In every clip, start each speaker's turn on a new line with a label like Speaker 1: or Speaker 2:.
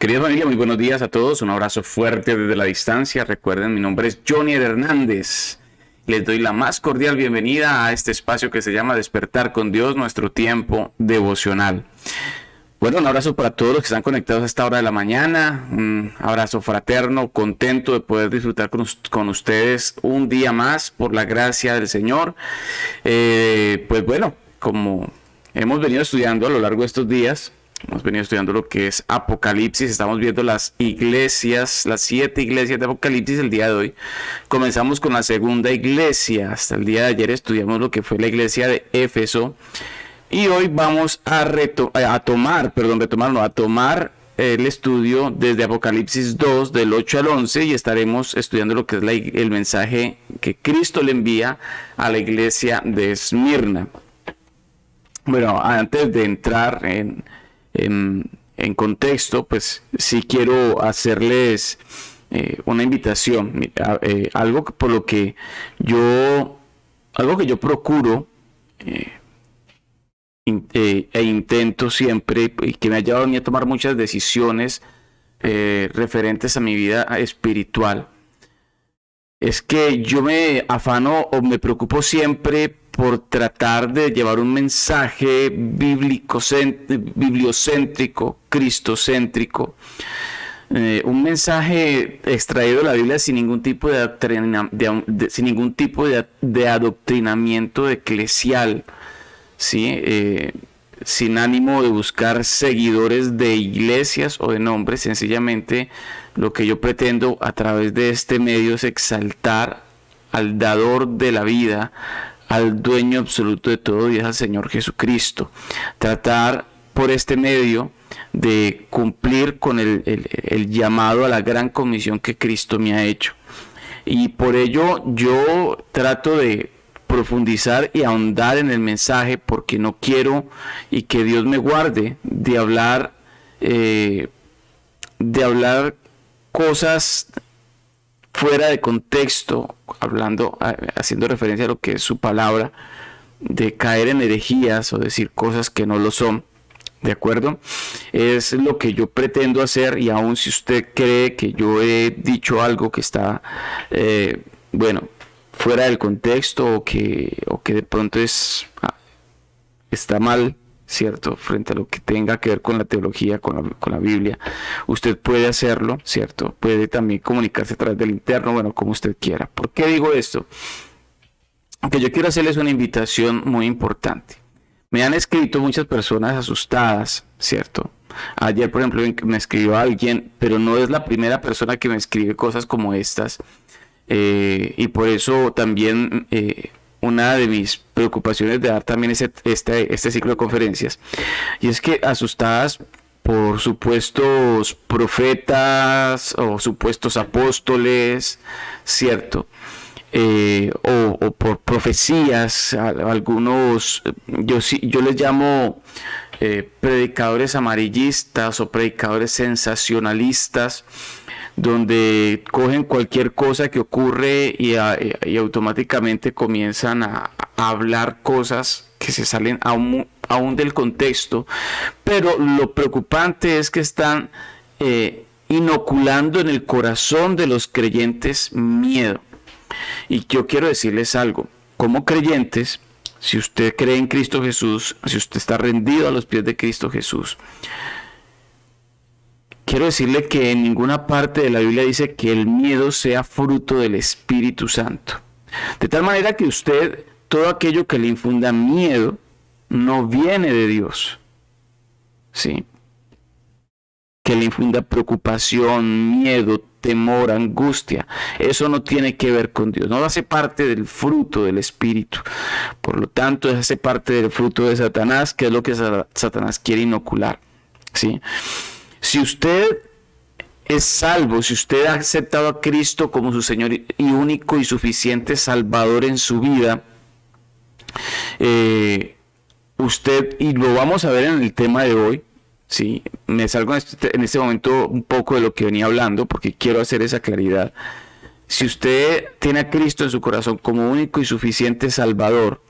Speaker 1: Querida familia, muy buenos días a todos. Un abrazo fuerte desde la distancia. Recuerden, mi nombre es Johnny Hernández. Les doy la más cordial bienvenida a este espacio que se llama Despertar con Dios, nuestro tiempo devocional. Bueno, un abrazo para todos los que están conectados a esta hora de la mañana. Un abrazo fraterno, contento de poder disfrutar con ustedes un día más por la gracia del Señor. Pues bueno, como hemos venido estudiando a lo largo de estos días, hemos venido estudiando lo que es Apocalipsis. Estamos viendo las iglesias, las 7 iglesias de Apocalipsis el día de hoy. Comenzamos con la segunda iglesia. Hasta el día de ayer estudiamos lo que fue la iglesia de Éfeso. Y hoy vamos a tomar el estudio desde Apocalipsis 2, del 8 al 11, y estaremos estudiando lo que es el mensaje que Cristo le envía a la iglesia de Esmirna. Bueno, antes de entrar en contexto, pues sí quiero hacerles una invitación, algo que yo procuro e intento siempre, y que me ha llevado a mí a tomar muchas decisiones referentes a mi vida espiritual, es que yo me afano o me preocupo siempre por tratar de llevar un mensaje bibliocéntrico, cristocéntrico, un mensaje extraído de la Biblia sin ningún tipo de adoctrinamiento eclesial, ¿sí? Sin ánimo de buscar seguidores de iglesias o de nombres. Sencillamente lo que yo pretendo a través de este medio es exaltar al dador de la vida, al dueño absoluto de todo, y es al Señor Jesucristo. Tratar por este medio de cumplir con el llamado a la gran comisión que Cristo me ha hecho. Y por ello yo trato de profundizar y ahondar en el mensaje, porque no quiero, y que Dios me guarde de hablar cosas fuera de contexto, haciendo referencia a lo que es su palabra, de caer en herejías o decir cosas que no lo son. ¿De acuerdo? Es lo que yo pretendo hacer, y aun si usted cree que yo he dicho algo que está, fuera del contexto, o que de pronto está mal, ¿cierto? Frente a lo que tenga que ver con la teología, con la Biblia, usted puede hacerlo, ¿cierto? Puede también comunicarse a través del interno, bueno, como usted quiera. ¿Por qué digo esto? Aunque yo quiero hacerles una invitación muy importante. Me han escrito muchas personas asustadas, ¿cierto? Ayer, por ejemplo, me escribió alguien, pero no es la primera persona que me escribe cosas como estas. Y por eso también una de mis preocupaciones de dar también este ciclo de conferencias, y es que asustadas por supuestos profetas o supuestos apóstoles, ¿cierto? O por profecías, algunos, yo les llamo predicadores amarillistas o predicadores sensacionalistas, donde cogen cualquier cosa que ocurre y automáticamente comienzan a hablar cosas que se salen aún del contexto. Pero lo preocupante es que están inoculando en el corazón de los creyentes miedo. Y yo quiero decirles algo: como creyentes, si usted cree en Cristo Jesús, si usted está rendido a los pies de Cristo Jesús, quiero decirle que en ninguna parte de la Biblia dice que el miedo sea fruto del Espíritu Santo. De tal manera que usted, todo aquello que le infunda miedo, no viene de Dios, ¿sí? Que le infunda preocupación, miedo, temor, angustia, eso no tiene que ver con Dios, no hace parte del fruto del Espíritu. Por lo tanto, hace parte del fruto de Satanás, que es lo que Satanás quiere inocular, ¿sí? Si usted es salvo, si usted ha aceptado a Cristo como su Señor y único y suficiente Salvador en su vida, usted, y lo vamos a ver en el tema de hoy, ¿sí? Me salgo en este momento un poco de lo que venía hablando, porque quiero hacer esa claridad. Si usted tiene a Cristo en su corazón como único y suficiente Salvador,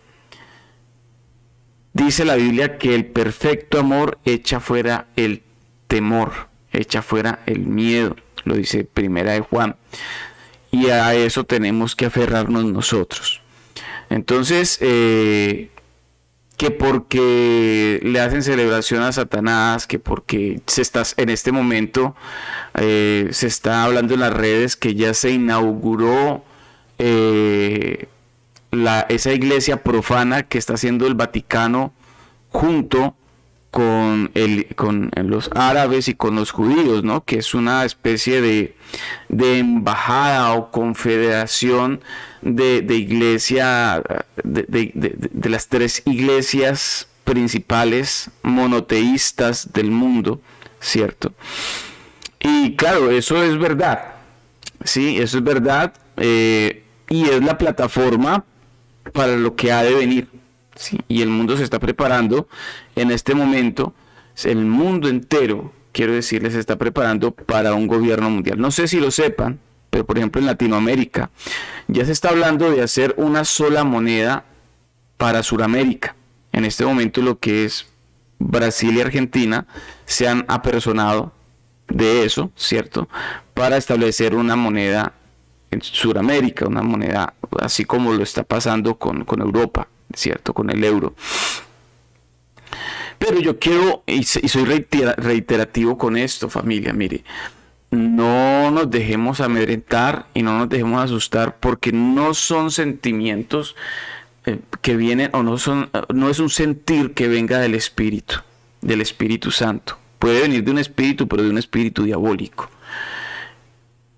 Speaker 1: dice la Biblia que el perfecto amor echa fuera el temor. echa fuera el miedo, lo dice Primera de Juan. Y a eso tenemos que aferrarnos nosotros. Entonces, que porque le hacen celebración a Satanás, que porque en este momento se está hablando en las redes que ya se inauguró esa iglesia profana que está haciendo el Vaticano junto con los árabes y con los judíos, ¿no? Que es una especie de embajada o confederación de iglesia, de las tres iglesias principales monoteístas del mundo, ¿cierto? Y claro, eso es verdad, sí, eso es verdad, y es la plataforma para lo que ha de venir. Sí, y el mundo se está preparando en este momento, el mundo entero, quiero decirles, se está preparando para un gobierno mundial. No sé si lo sepan, pero por ejemplo en Latinoamérica ya se está hablando de hacer una sola moneda para Sudamérica. En este momento lo que es Brasil y Argentina se han apersonado de eso, ¿cierto? Para establecer una moneda en Sudamérica, una moneda así como lo está pasando con Europa, ¿cierto? Con el euro. Pero yo quiero, y soy reiterativo con esto, familia, mire, no nos dejemos amedrentar y no nos dejemos asustar, porque no son sentimientos que vienen, o no es un sentir que venga del Espíritu Santo. Puede venir de un espíritu, pero de un espíritu diabólico.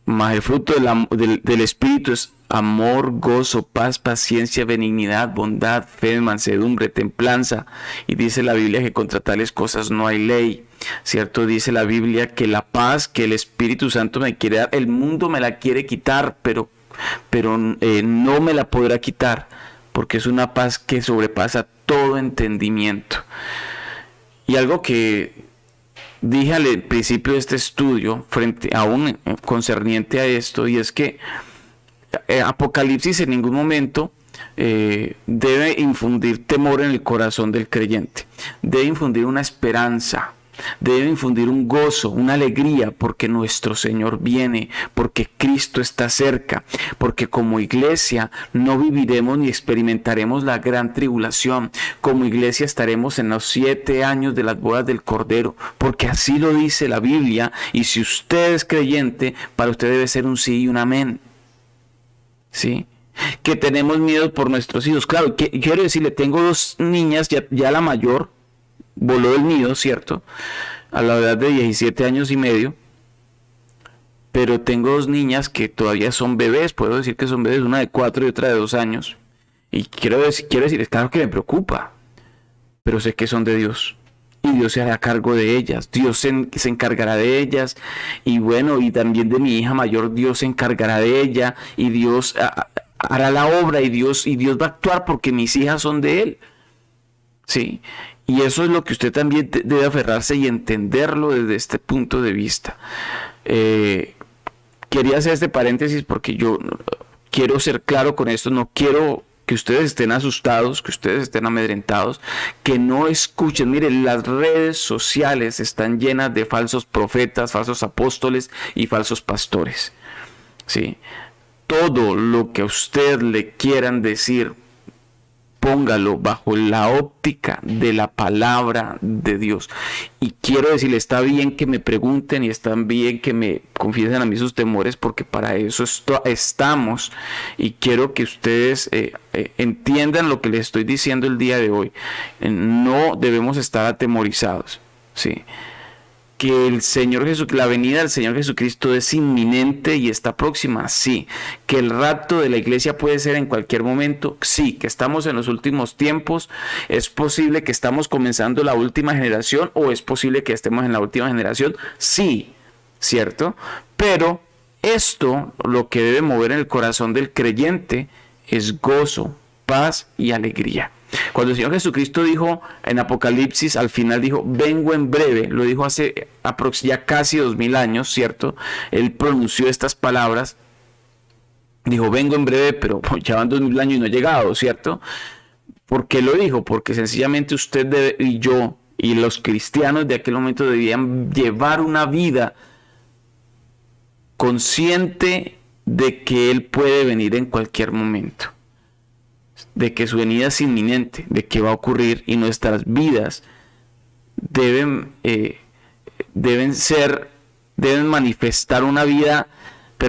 Speaker 1: Mas el fruto del Espíritu es amor, gozo, paz, paciencia, benignidad, bondad, fe, mansedumbre, templanza. Y dice la Biblia que contra tales cosas no hay ley, ¿cierto? Dice la Biblia que la paz que el Espíritu Santo me quiere dar, el mundo me la quiere quitar, pero no me la podrá quitar, porque es una paz que sobrepasa todo entendimiento. Y algo que dije al principio de este estudio, concerniente a esto, y es que Apocalipsis en ningún momento debe infundir temor en el corazón del creyente, debe infundir una esperanza, debe infundir un gozo, una alegría, porque nuestro Señor viene, porque Cristo está cerca, porque como iglesia no viviremos ni experimentaremos la gran tribulación, como iglesia estaremos en los 7 años de las bodas del Cordero, porque así lo dice la Biblia, y si usted es creyente, para usted debe ser un sí y un amén. ¿Sí? Que tenemos miedo por nuestros hijos. Claro, quiero decirle, tengo 2 niñas, ya la mayor voló del nido, ¿cierto? A la edad de 17 años y medio. Pero tengo 2 niñas que todavía son bebés, puedo decir que son bebés, una de 4 y otra de 2 años. Y quiero decir, claro que me preocupa, pero sé que son de Dios. Y Dios se hará cargo de ellas, Dios se encargará de ellas, y bueno, y también de mi hija mayor, Dios se encargará de ella, y Dios hará la obra, y Dios va a actuar porque mis hijas son de Él, ¿sí? Y eso es lo que usted también debe aferrarse y entenderlo desde este punto de vista. Quería hacer este paréntesis porque yo quiero ser claro con esto, no quiero que ustedes estén asustados, que ustedes estén amedrentados, que no escuchen. Miren, las redes sociales están llenas de falsos profetas, falsos apóstoles y falsos pastores. ¿Sí? Todo lo que a usted le quieran decir, póngalo bajo la óptica de la palabra de Dios. Y quiero decirle, está bien que me pregunten y está bien que me confiesen a mí sus temores, porque para eso estamos. Y quiero que ustedes entiendan lo que les estoy diciendo el día de hoy. No debemos estar atemorizados, ¿sí? Que la venida del Señor Jesucristo es inminente y está próxima, sí. Que el rapto de la iglesia puede ser en cualquier momento, sí. Que estamos en los últimos tiempos, es posible que estamos comenzando la última generación, o es posible que estemos en la última generación, sí, ¿cierto? Pero esto, lo que debe mover en el corazón del creyente, es gozo, paz y alegría. Cuando el Señor Jesucristo dijo en Apocalipsis, al final dijo, vengo en breve, lo dijo hace ya casi 2000 años, ¿cierto? Él pronunció estas palabras, dijo, vengo en breve, pero ya van 2000 años y no he llegado, ¿cierto? ¿Por qué lo dijo? Porque sencillamente usted y yo y los cristianos de aquel momento debían llevar una vida consciente de que Él puede venir en cualquier momento, de que su venida es inminente, de que va a ocurrir, y nuestras vidas deben manifestar una vida,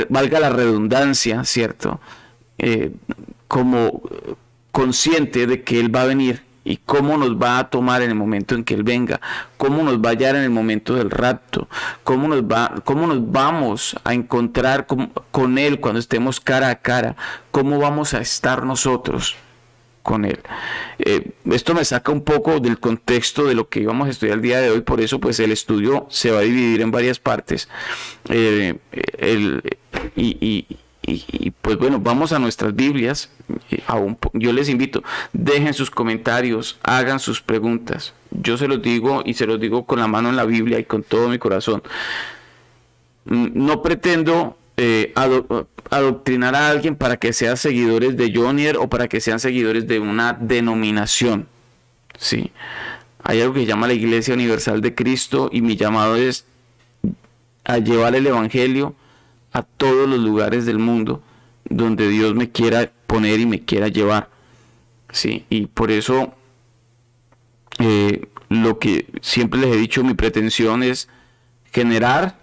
Speaker 1: valga la redundancia, ¿cierto? Como consciente de que Él va a venir y cómo nos va a tomar en el momento en que Él venga, cómo nos va a hallar en el momento del rapto, cómo nos vamos a encontrar con Él cuando estemos cara a cara, cómo vamos a estar nosotros con Él. Esto me saca un poco del contexto de lo que íbamos a estudiar el día de hoy, por eso pues el estudio se va a dividir en varias partes. Y pues bueno, vamos a nuestras Biblias. Yo les invito, dejen sus comentarios, hagan sus preguntas. Yo se los digo, y se los digo con la mano en la Biblia y con todo mi corazón. No pretendo adoctrinar a alguien para que sean seguidores de Jonier o para que sean seguidores de una denominación. Sí. Hay algo que se llama la Iglesia Universal de Cristo, y mi llamado es a llevar el Evangelio a todos los lugares del mundo donde Dios me quiera poner y me quiera llevar. Sí, y por eso lo que siempre les he dicho, mi pretensión es generar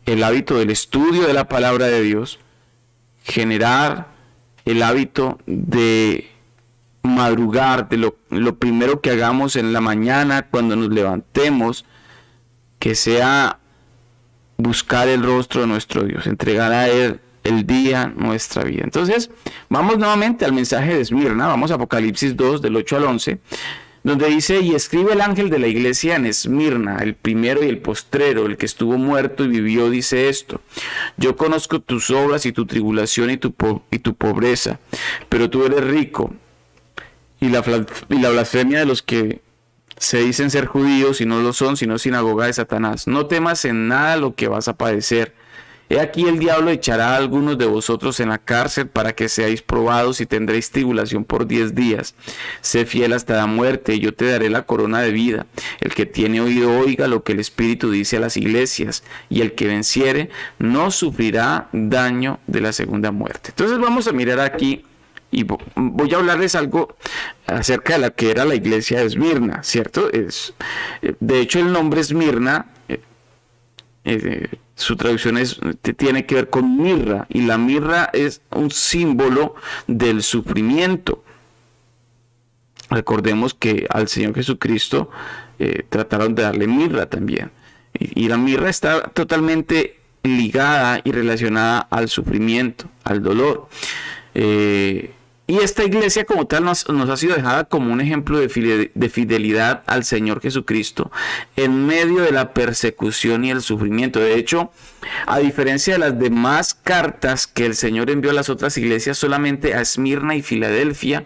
Speaker 1: el hábito del estudio de la palabra de Dios, generar el hábito de madrugar, de lo primero que hagamos en la mañana cuando nos levantemos, que sea buscar el rostro de nuestro Dios, entregar a Él el día, nuestra vida. Entonces, vamos nuevamente al mensaje de Esmirna, vamos a Apocalipsis 2, del 8 al 11, donde dice: y escribe el ángel de la iglesia en Esmirna, el primero y el postrero, el que estuvo muerto y vivió, dice esto: yo conozco tus obras y tu tribulación y tu pobreza, pero tú eres rico, y la blasfemia de los que se dicen ser judíos y no lo son, sino sinagoga de Satanás. No temas en nada lo que vas a padecer. He aquí el diablo echará a algunos de vosotros en la cárcel para que seáis probados, y tendréis tribulación por 10 días. Sé fiel hasta la muerte, y yo te daré la corona de vida. El que tiene oído oiga lo que el Espíritu dice a las iglesias, y el que venciere no sufrirá daño de la segunda muerte. Entonces vamos a mirar aquí, y voy a hablarles algo acerca de la que era la iglesia de Esmirna, ¿cierto? De hecho, el nombre Esmirna, su traducción tiene que ver con mirra, y la mirra es un símbolo del sufrimiento. Recordemos que al Señor Jesucristo trataron de darle mirra también, y la mirra está totalmente ligada y relacionada al sufrimiento, al dolor. Y esta iglesia como tal nos ha sido dejada como un ejemplo de fidelidad al Señor Jesucristo en medio de la persecución y el sufrimiento. De hecho, a diferencia de las demás cartas que el Señor envió a las otras iglesias, solamente a Esmirna y Filadelfia,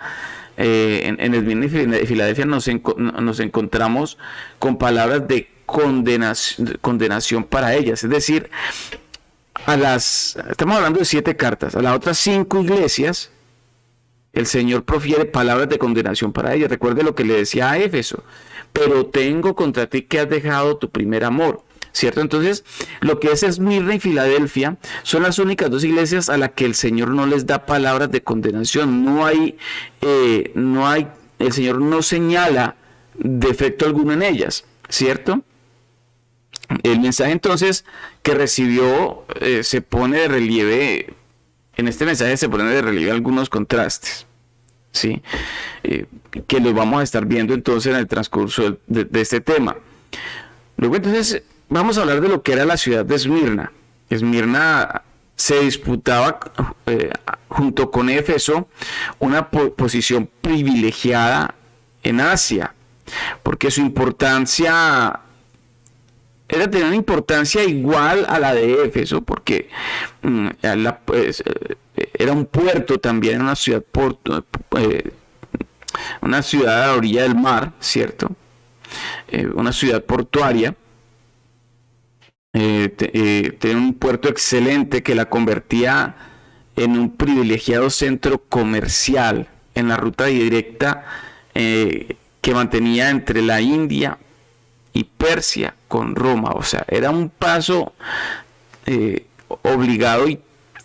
Speaker 1: en Esmirna y Filadelfia nos encontramos con palabras de condenación para ellas. Es decir, estamos hablando de 7 cartas, a las otras 5 iglesias el Señor profiere palabras de condenación para ellas. Recuerde lo que le decía a Éfeso: pero tengo contra ti que has dejado tu primer amor, ¿cierto? Entonces, lo que es Esmirna y Filadelfia son las únicas 2 iglesias a las que el Señor no les da palabras de condenación. El Señor no señala defecto alguno en ellas, ¿cierto? El mensaje entonces que recibió se pone de relieve. En este mensaje se ponen de relieve algunos contrastes, ¿sí? Que los vamos a estar viendo entonces en el transcurso de este tema. Luego entonces vamos a hablar de lo que era la ciudad de Esmirna. Esmirna se disputaba junto con Éfeso una posición privilegiada en Asia, porque su importancia tenía una importancia igual a la de Éfeso, porque era un puerto también, una ciudad a la orilla del mar, ¿cierto? Una ciudad portuaria. Tenía un puerto excelente que la convertía en un privilegiado centro comercial en la ruta directa que mantenía entre la India y Persia con Roma. O sea, era un paso obligado y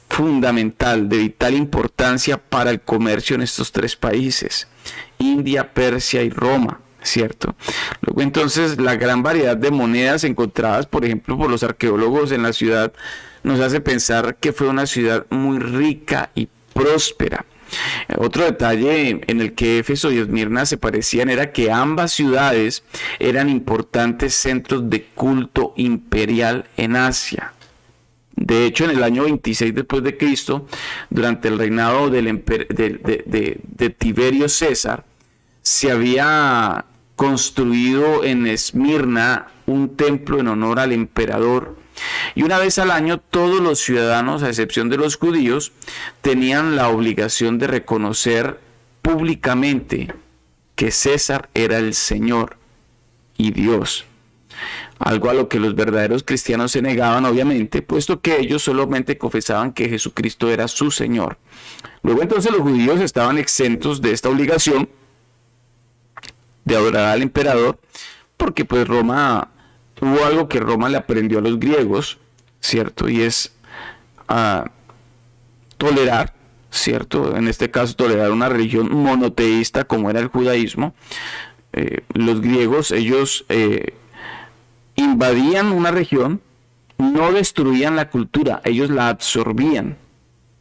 Speaker 1: fundamental, de vital importancia para el comercio en estos tres países: India, Persia y Roma, ¿cierto? Luego entonces la gran variedad de monedas encontradas, por ejemplo, por los arqueólogos en la ciudad, nos hace pensar que fue una ciudad muy rica y próspera. Otro detalle en el que Éfeso y Esmirna se parecían era que ambas ciudades eran importantes centros de culto imperial en Asia. De hecho, en el año 26 después de Cristo, durante el reinado de Tiberio César, se había construido en Esmirna un templo en honor al emperador. Y una vez al año todos los ciudadanos, a excepción de los judíos, tenían la obligación de reconocer públicamente que César era el Señor y Dios. Algo a lo que los verdaderos cristianos se negaban, obviamente, puesto que ellos solamente confesaban que Jesucristo era su Señor. Luego entonces los judíos estaban exentos de esta obligación de adorar al emperador, porque pues hubo algo que Roma le aprendió a los griegos, ¿cierto? Y es tolerar, ¿cierto? En este caso, tolerar una religión monoteísta como era el judaísmo. Los griegos, ellos invadían una región, no destruían la cultura, ellos la absorbían,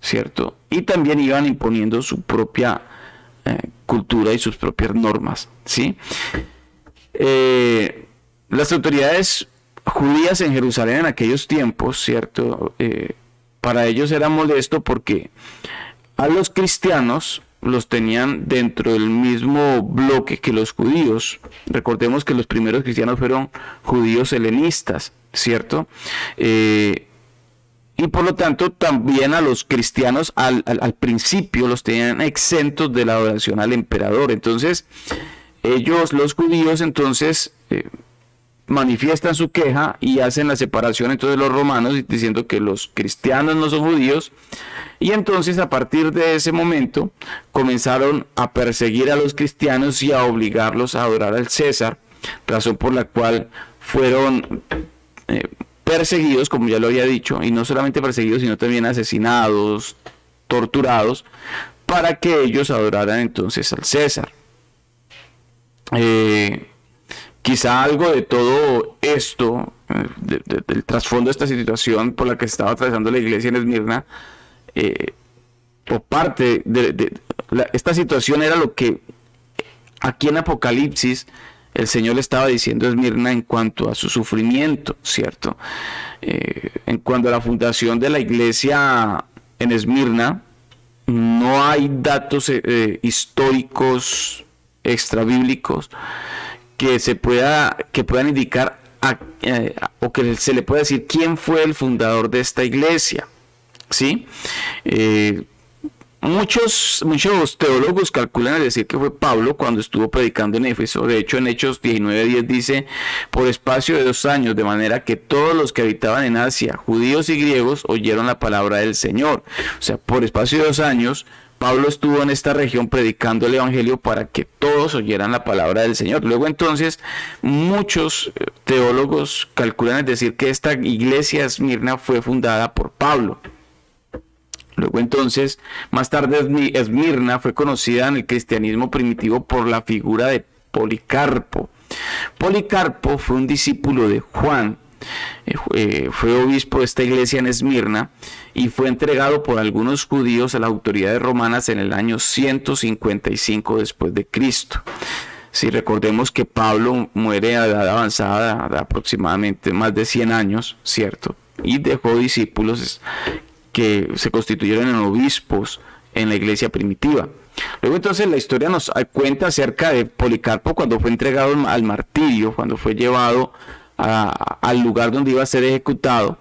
Speaker 1: ¿cierto? Y también iban imponiendo su propia cultura y sus propias normas, ¿sí? Las autoridades judías en Jerusalén en aquellos tiempos, ¿cierto? Para ellos era molesto porque a los cristianos los tenían dentro del mismo bloque que los judíos. Recordemos que los primeros cristianos fueron judíos helenistas, ¿cierto? Y por lo tanto también a los cristianos al principio los tenían exentos de la adoración al emperador. Entonces ellos, los judíos, entonces manifiestan su queja y hacen la separación entonces de los romanos, diciendo que los cristianos no son judíos. Y entonces a partir de ese momento comenzaron a perseguir a los cristianos y a obligarlos a adorar al César, razón por la cual fueron perseguidos, como ya lo había dicho, y no solamente perseguidos, sino también asesinados, torturados, para que ellos adoraran entonces al César. Quizá algo de todo esto, del trasfondo de esta situación por la que estaba atravesando la iglesia en Esmirna, o parte de esta situación era lo que aquí en Apocalipsis el Señor le estaba diciendo a Esmirna en cuanto a su sufrimiento, ¿cierto? En cuanto a la fundación de la iglesia en Esmirna, no hay datos históricos extrabíblicos que puedan indicar o que se le pueda decir quién fue el fundador de esta iglesia, ¿sí? Muchos teólogos calculan decir que fue Pablo cuando estuvo predicando en Éfeso. De hecho, en Hechos 19:10 dice: por espacio de 2 años, de manera que todos los que habitaban en Asia, judíos y griegos, oyeron la palabra del Señor. O sea, por espacio de 2 años, Pablo estuvo en esta región predicando el evangelio para que todos oyeran la palabra del Señor. Luego entonces, muchos teólogos calculan decir que esta iglesia Esmirna fue fundada por Pablo. Luego entonces, más tarde Esmirna fue conocida en el cristianismo primitivo por la figura de Policarpo. Policarpo fue un discípulo de Juan, fue obispo de esta iglesia en Esmirna y fue entregado por algunos judíos a las autoridades romanas en el año 155 después de Cristo. Si recordemos que Pablo muere a edad avanzada, de aproximadamente más de 100 años, ¿cierto? Y dejó discípulos que se constituyeron en obispos en la iglesia primitiva. Luego entonces la historia nos cuenta acerca de Policarpo cuando fue entregado al martirio, cuando fue llevado al lugar donde iba a ser ejecutado.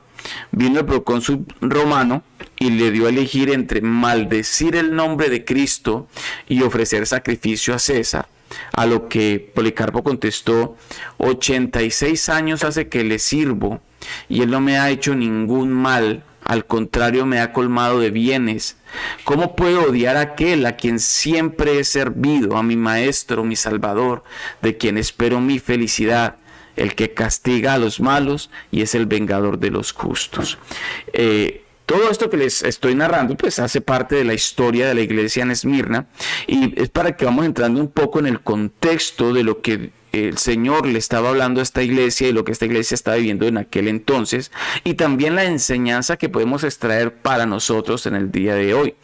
Speaker 1: Vino el procónsul romano y le dio a elegir entre maldecir el nombre de Cristo y ofrecer sacrificio a César, a lo que Policarpo contestó: 86 años hace que le sirvo y él no me ha hecho ningún mal, al contrario me ha colmado de bienes. ¿Cómo puedo odiar a aquel a quien siempre he servido, a mi maestro, mi salvador, de quien espero mi felicidad? el que castiga a los malos y es el vengador de los justos. Todo esto que les estoy narrando pues hace parte de la historia de la iglesia en Esmirna, y es para que vamos entrando un poco en el contexto de lo que el Señor le estaba hablando a esta iglesia y lo que esta iglesia estaba viviendo en aquel entonces, y también la enseñanza que podemos extraer para nosotros en el día de hoy.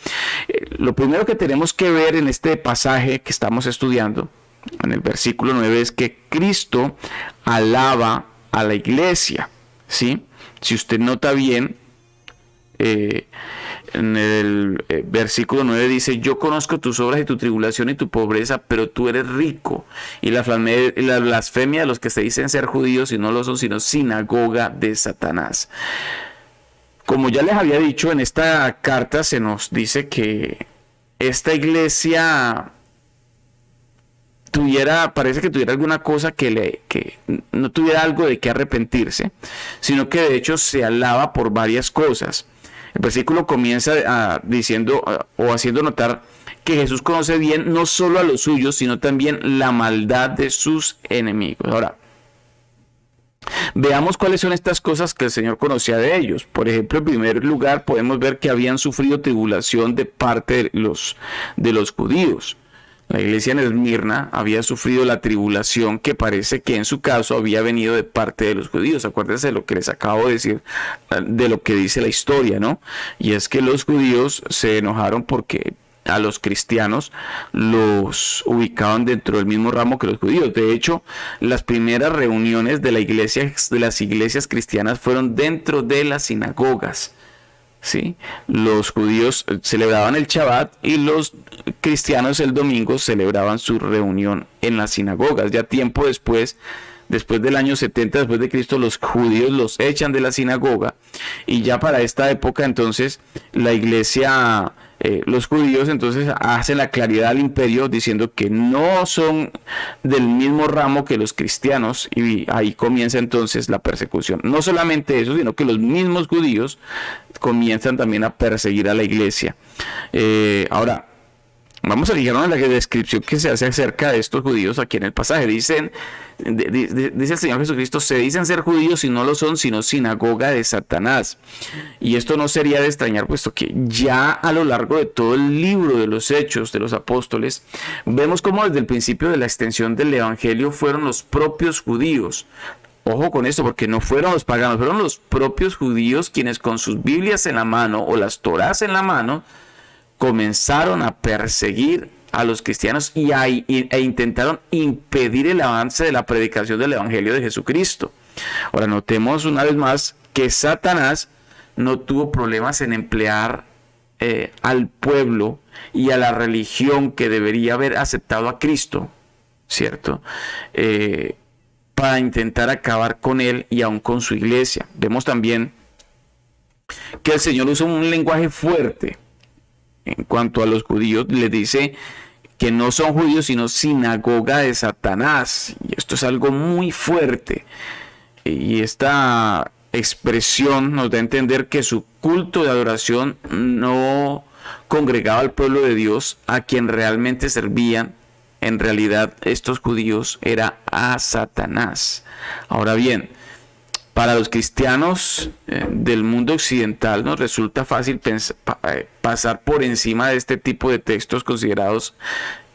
Speaker 1: Lo primero que tenemos que ver en este pasaje que estamos estudiando, en el versículo 9, es que Cristo alaba a la iglesia, ¿sí? Si usted nota bien, en el versículo 9 dice: yo conozco tus obras y tu tribulación y tu pobreza, pero tú eres rico, y la blasfemia de los que se dicen ser judíos y no lo son, sino sinagoga de Satanás. Como ya les había dicho, en esta carta se nos dice que esta iglesia parece que tuviera alguna cosa que no tuviera algo de qué arrepentirse, sino que de hecho se alaba por varias cosas. El versículo comienza diciendo o haciendo notar que Jesús conoce bien no solo a los suyos, sino también la maldad de sus enemigos. Ahora, veamos cuáles son estas cosas que el Señor conocía de ellos. Por ejemplo, en primer lugar, podemos ver que habían sufrido tribulación de parte de los judíos. La iglesia en Esmirna había sufrido la tribulación que parece que en su caso había venido de parte de los judíos. Acuérdense de lo que les acabo de decir, de lo que dice la historia, ¿no? Y es que los judíos se enojaron porque a los cristianos los ubicaban dentro del mismo ramo que los judíos. De hecho, las primeras reuniones de las iglesias cristianas fueron dentro de las sinagogas. ¿Sí? Los judíos celebraban el Shabbat y los cristianos el domingo celebraban su reunión en las sinagogas. Ya tiempo después del año 70 después de Cristo, los judíos los echan de la sinagoga, y ya para esta época entonces la iglesia, los judíos entonces hacen la claridad al imperio diciendo que no son del mismo ramo que los cristianos, y ahí comienza entonces la persecución. No solamente eso, sino que los mismos judíos comienzan también a perseguir a la iglesia. Ahora, vamos a fijarnos en la descripción que se hace acerca de estos judíos aquí en el pasaje. Dice el Señor Jesucristo: se dicen ser judíos y no lo son, sino sinagoga de Satanás. Y esto no sería de extrañar, puesto que ya a lo largo de todo el libro de los Hechos de los Apóstoles, vemos cómo desde el principio de la extensión del Evangelio fueron los propios judíos. Ojo con esto, porque no fueron los paganos, fueron los propios judíos quienes con sus Biblias en la mano o las Torás en la mano comenzaron a perseguir a los cristianos e intentaron impedir el avance de la predicación del Evangelio de Jesucristo. Ahora, notemos una vez más que Satanás no tuvo problemas en emplear al pueblo y a la religión que debería haber aceptado a Cristo, ¿cierto? Para intentar acabar con él y aún con su iglesia. Vemos también que el Señor usa un lenguaje fuerte en cuanto a los judíos. Les dice que no son judíos, sino sinagoga de Satanás. Y esto es algo muy fuerte. Y esta expresión nos da a entender que su culto de adoración no congregaba al pueblo de Dios, a quien realmente servían. En realidad, estos judíos era a Satanás. Ahora bien, para los cristianos del mundo occidental nos resulta fácil pasar por encima de este tipo de textos considerados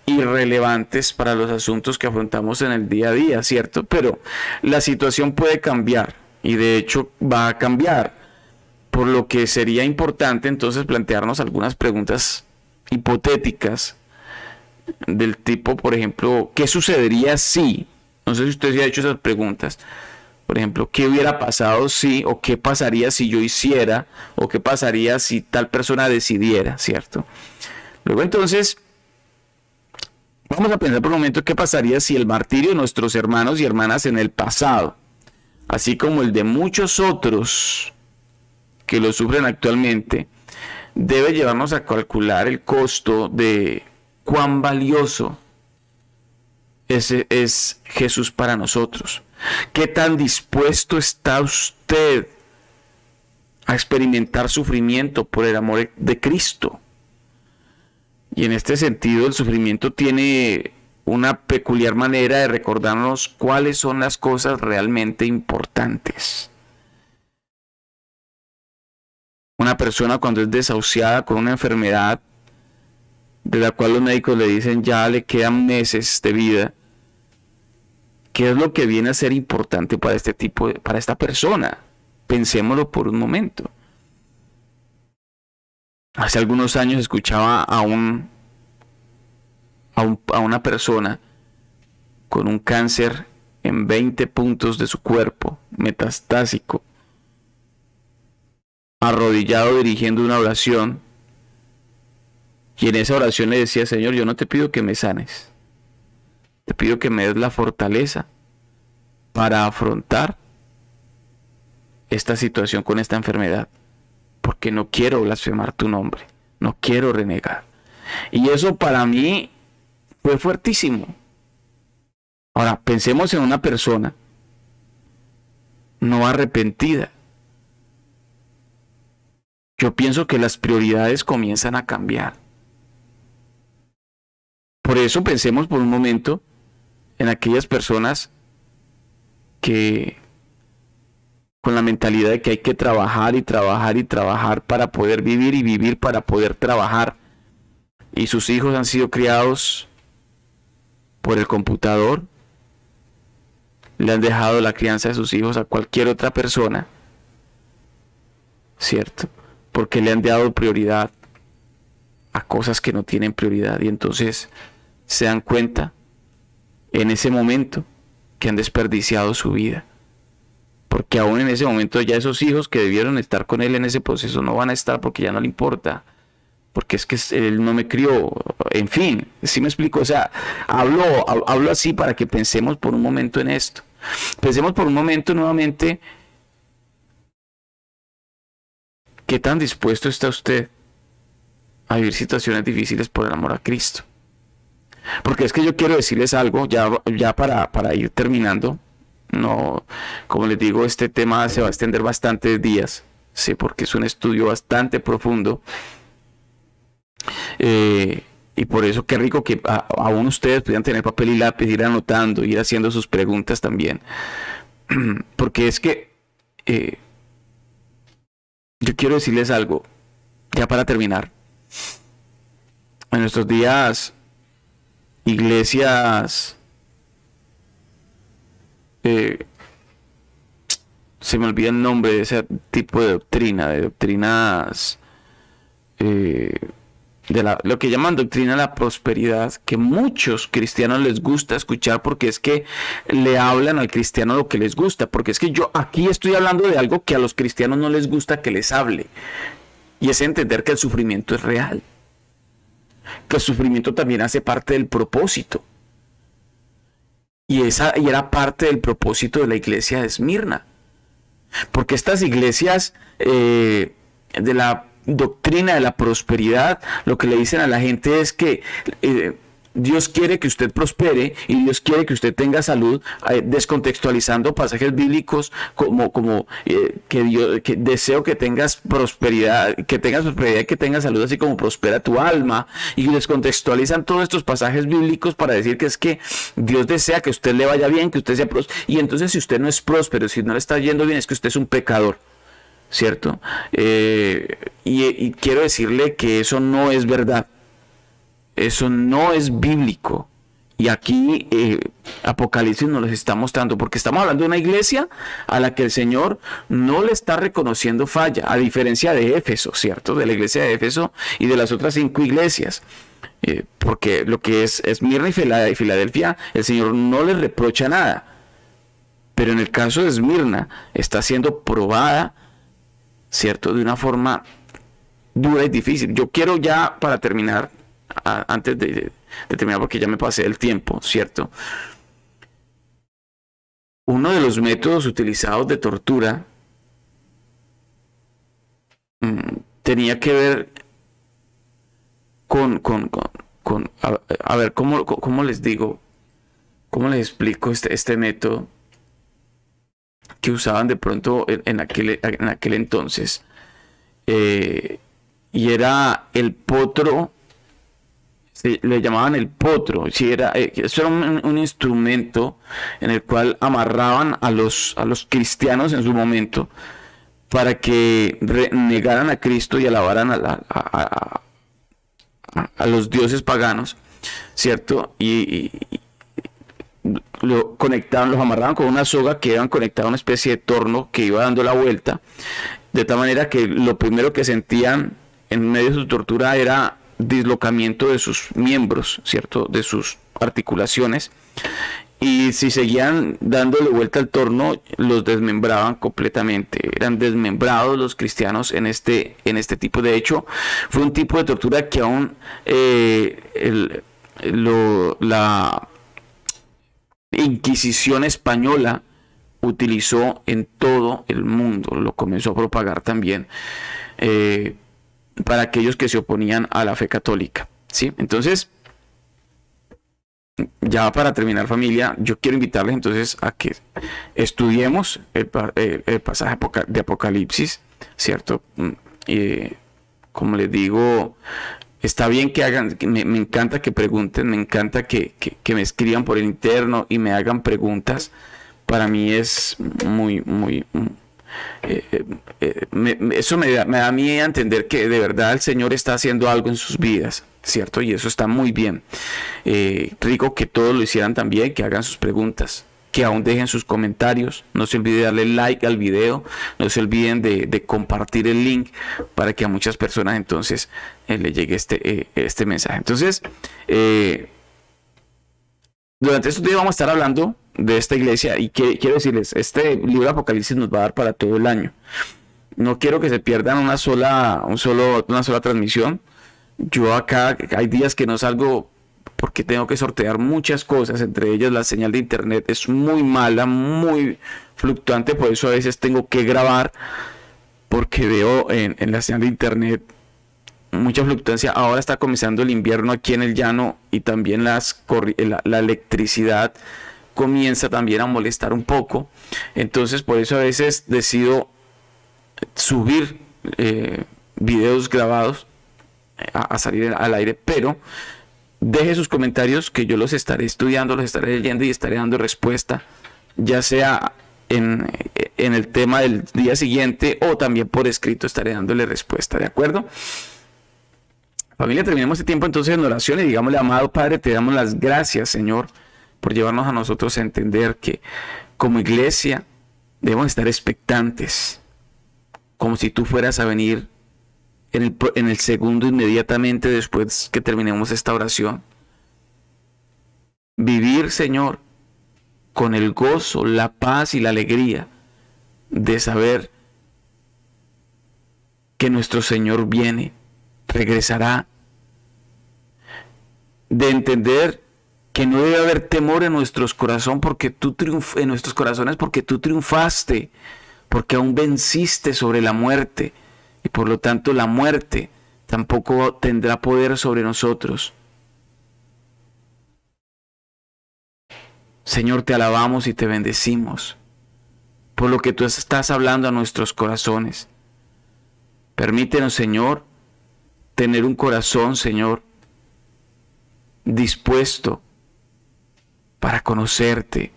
Speaker 1: irrelevantes para los asuntos que afrontamos en el día a día, ¿cierto? Pero la situación puede cambiar, y de hecho va a cambiar, por lo que sería importante entonces plantearnos algunas preguntas hipotéticas del tipo, por ejemplo, ¿qué sucedería si? No sé si usted se ha hecho esas preguntas. Por ejemplo, ¿qué hubiera pasado si, o qué pasaría si yo hiciera, o qué pasaría si tal persona decidiera, ¿cierto? Luego entonces, vamos a pensar por un momento qué pasaría si el martirio de nuestros hermanos y hermanas en el pasado, así como el de muchos otros que lo sufren actualmente, debe llevarnos a calcular el costo de cuán valioso es Jesús para nosotros. ¿Qué tan dispuesto está usted a experimentar sufrimiento por el amor de Cristo? Y en este sentido, el sufrimiento tiene una peculiar manera de recordarnos cuáles son las cosas realmente importantes. Una persona cuando es desahuciada con una enfermedad de la cual los médicos le dicen ya le quedan meses de vida, ¿qué es lo que viene a ser importante para para esta persona? Pensémoslo por un momento. Hace algunos años escuchaba a una persona con un cáncer en 20 puntos de su cuerpo, metastásico, arrodillado dirigiendo una oración, y en esa oración le decía: Señor, yo no te pido que me sanes, te pido que me des la fortaleza para afrontar esta situación con esta enfermedad, porque no quiero blasfemar tu nombre, no quiero renegar. Y eso para mí fue fuertísimo. Ahora, pensemos en una persona no arrepentida. Yo pienso que las prioridades comienzan a cambiar. Por eso pensemos por un momento en aquellas personas que con la mentalidad de que hay que trabajar y trabajar y trabajar para poder vivir y vivir para poder trabajar. Y sus hijos han sido criados por el computador, le han dejado la crianza de sus hijos a cualquier otra persona, ¿cierto? Porque le han dado prioridad a cosas que no tienen prioridad, y entonces se dan cuenta en ese momento que han desperdiciado su vida, porque aún en ese momento ya esos hijos que debieron estar con él en ese proceso no van a estar, porque ya no le importa, porque es que él no me crió, en fin, ¿sí me explico? O sea, hablo así para que pensemos por un momento en esto. Pensemos por un momento nuevamente, ¿qué tan dispuesto está usted a vivir situaciones difíciles por el amor a Cristo? Porque es que yo quiero decirles algo, ya para ir terminando. No, como les digo, este tema se va a extender bastantes días, sí, porque es un estudio bastante profundo. Y por eso qué rico que aún ustedes pudieran tener papel y lápiz, ir anotando, ir haciendo sus preguntas también. Porque es que yo quiero decirles algo, ya para terminar. En nuestros días, iglesias, se me olvida el nombre de ese tipo de doctrinas, lo que llaman doctrina de la prosperidad, que muchos cristianos les gusta escuchar, porque es que le hablan al cristiano lo que les gusta, porque es que yo aquí estoy hablando de algo que a los cristianos no les gusta que les hable, y es entender que el sufrimiento es real, que el sufrimiento también hace parte del propósito, y era parte del propósito de la iglesia de Esmirna, porque estas iglesias de la doctrina de la prosperidad, lo que le dicen a la gente es que Dios quiere que usted prospere y Dios quiere que usted tenga salud, descontextualizando pasajes bíblicos como que deseo que tengas prosperidad, y que tengas salud, así como prospera tu alma, y descontextualizan todos estos pasajes bíblicos para decir que es que Dios desea que usted le vaya bien, que usted sea próspero, y entonces si usted no es próspero, si no le está yendo bien, es que usted es un pecador, ¿cierto? Y quiero decirle que eso no es verdad, eso no es bíblico, y aquí Apocalipsis nos lo está mostrando, porque estamos hablando de una iglesia a la que el Señor no le está reconociendo falla, a diferencia de Éfeso, ¿cierto? De la iglesia de Éfeso y de las otras 5 iglesias, porque lo que es Esmirna y Filadelfia, el Señor no les reprocha nada, pero en el caso de Esmirna está siendo probada, ¿cierto? De una forma dura y difícil. Yo quiero ya, para terminar, antes de terminar, porque ya me pasé el tiempo, ¿cierto? Uno de los métodos utilizados de tortura tenía que ver con a ver, ¿cómo les digo? ¿Cómo les explico este método que usaban de pronto en aquel entonces? Y era el potro, le llamaban el potro. Sí, eso era un instrumento en el cual amarraban a los cristianos en su momento para que negaran a Cristo y alabaran a los dioses paganos, ¿cierto? Y lo conectaban, los amarraban con una soga que iban conectada a una especie de torno que iba dando la vuelta, de tal manera que lo primero que sentían en medio de su tortura era dislocamiento de sus miembros, ¿cierto? De sus articulaciones. Y si seguían dándole vuelta al torno, los desmembraban completamente. Eran desmembrados los cristianos en este tipo. De hecho, fue un tipo de tortura que aún la Inquisición española utilizó en todo el mundo. Lo comenzó a propagar también para aquellos que se oponían a la fe católica, ¿sí? Entonces, ya para terminar, familia, yo quiero invitarles entonces a que estudiemos el pasaje de Apocalipsis, ¿cierto? Como les digo, está bien que hagan, me encanta que pregunten, me encanta que me escriban por el interno y me hagan preguntas. Para mí es muy, muy... eso me da a mí a entender que de verdad el Señor está haciendo algo en sus vidas, ¿cierto? Y eso está muy bien. Rico que todos lo hicieran también, que hagan sus preguntas, que aún dejen sus comentarios. No se olviden de darle like al video, no se olviden de compartir el link para que a muchas personas entonces le llegue este mensaje. Entonces, durante estos días vamos a estar hablando de esta iglesia y quiero decirles, este libro de Apocalipsis nos va a dar para todo el año. No quiero que se pierdan una sola transmisión. Yo acá hay días que no salgo porque tengo que sortear muchas cosas, entre ellas la señal de internet es muy mala, muy fluctuante, por eso a veces tengo que grabar porque veo en la señal de internet mucha fluctuancia. Ahora está comenzando el invierno aquí en el llano y también la electricidad comienza también a molestar un poco. Entonces por eso a veces decido subir videos grabados a salir al aire, pero deje sus comentarios que yo los estaré estudiando, los estaré leyendo y estaré dando respuesta, ya sea en el tema del día siguiente o también por escrito estaré dándole respuesta, ¿de acuerdo? Familia, terminemos este tiempo entonces en oración y digámosle: amado Padre, te damos las gracias, Señor, por llevarnos a nosotros a entender que como iglesia debemos estar expectantes, como si tú fueras a venir en el segundo inmediatamente después que terminemos esta oración. Vivir, Señor, con el gozo, la paz y la alegría de saber que nuestro Señor viene, regresará, de entender que no debe haber temor en nuestros corazones porque tú triunfaste, porque aún venciste sobre la muerte y por lo tanto la muerte tampoco tendrá poder sobre nosotros. Señor, te alabamos y te bendecimos por lo que tú estás hablando a nuestros corazones. Permítenos, Señor, tener un corazón, Señor, dispuesto para conocerte,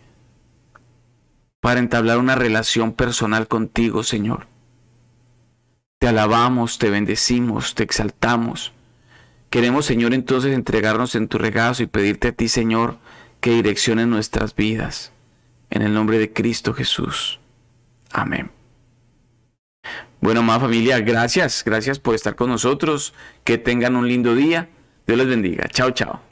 Speaker 1: para entablar una relación personal contigo, Señor. Te alabamos, te bendecimos, te exaltamos. Queremos, Señor, entonces entregarnos en tu regazo y pedirte a ti, Señor, que direcciones nuestras vidas. En el nombre de Cristo Jesús. Amén. Bueno, amada familia, gracias por estar con nosotros. Que tengan un lindo día. Dios les bendiga. Chao, chao.